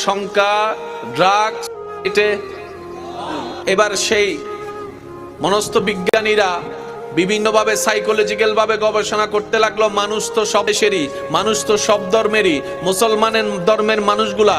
সংখ্যা, ড্রাগস, এবার সেই মনস্ত বিজ্ঞানীরা বিভিন্নভাবে সাইকোলজিক্যাল ভাবে গবেষণা করতে লাগলো। মানুষ তো সব দেশেরই, মানুষ তো সব ধর্মেরই, মুসলমানের ধর্মের মানুষগুলা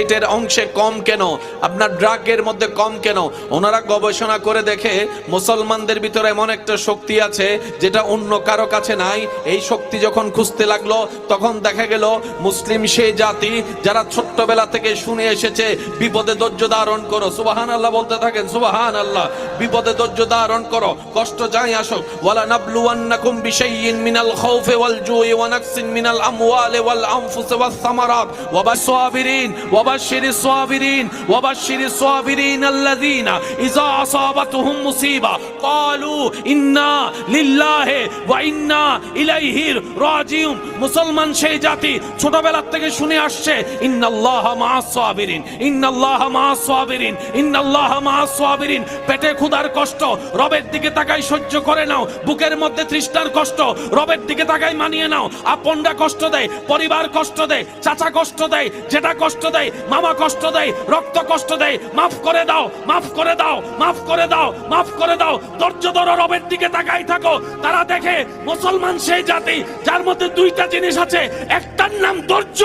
এটার অংশে কম কেন, আপনার ড্রাগের মধ্যে কম কেন? ওনারা গবেষণা করে দেখে মুসলমানদের ভিতরে এমন একটা শক্তি আছে যেটা অন্য কারো কাছে নাই। এই শক্তি যখন খুঁজতে লাগলো তখন দেখা গেল মুসলিম সেই জাতি যারা ছোট্টবেলা থেকে শুনে এসেছে বিপদে ধৈর্য ধারণ করো, সুবহানাল্লাহ বলতে থাকেন, সুবহানাল্লাহ, বিপদে ধৈর্য ধারণ করো, কষ্ট যাই আসুক, ওয়ালা নাবলুওয়ান্নাকুম বিশাইইন মিনাল খাউফি ওয়াল জুই ওয়া নাকসিন মিনাল আমওয়ালি ওয়াল আনফুসি ওয়াস সামারাত ওয়া বাশশাবিরিন وبشر الصابرين وبشر الصابرين الذين إذا أصابتهم مصيبة قالوا إنا لله وإنا إليه راجعون। মুসলমান সেই জাতি ছোটবেলা থেকে শুনে আসছে ইন্নাল্লাহা মাআস সাবিরিন, ইন্নাল্লাহা মাআস সাবিরিন, ইন্নাল্লাহা মাআস সাবিরিন। পেটে ক্ষুধার কষ্ট রবের দিকে তাকাই সহ্য করে নাও, বুকের মধ্যে তৃষ্ণার কষ্ট রবের দিকে তাকাই মানিয়ে নাও। আপনরা কষ্ট দেয়, পরিবার কষ্ট দেয়, চাচা কষ্ট দেয়, যেটা কষ্ট দেয়, মামা কষ্ট দেয়, রক্ত কষ্ট দেয়, মাফ করে দাও, মাফ করে দাও, মাফ করে দাও, মাফ করে দাও। ধৈর্য ধরো, রবের দিকে তাকাই থাকো। তারা দেখে মুসলমান সেই জাতি যার মধ্যে দুইটা জিনিস আছে, একটার নাম ধৈর্য,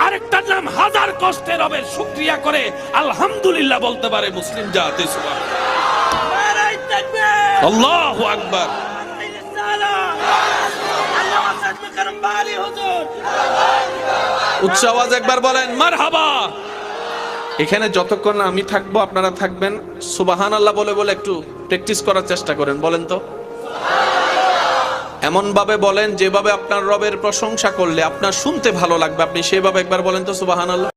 আরেকটার নাম হাজার কষ্টে রবের শুকরিয়া করে আলহামদুলিল্লাহ বলতে পারে মুসলিম জাতি। সুবহানাল্লাহ, আল্লাহু আকবার। উচ্চ আওয়াজ একবার বলেন মারহাবা। এখানে যতক্ষণ আমি থাকবো আপনারা থাকবেন, সুবহানাল্লাহ বলে বলে একটু প্র্যাকটিস করার চেষ্টা করেন। বলেন তো, এমন ভাবে বলেন যেভাবে আপনার রবের প্রশংসা করলে আপনার শুনতে ভালো লাগবে, আপনি সেভাবে একবার বলেন তো সুবহানাল্লাহ।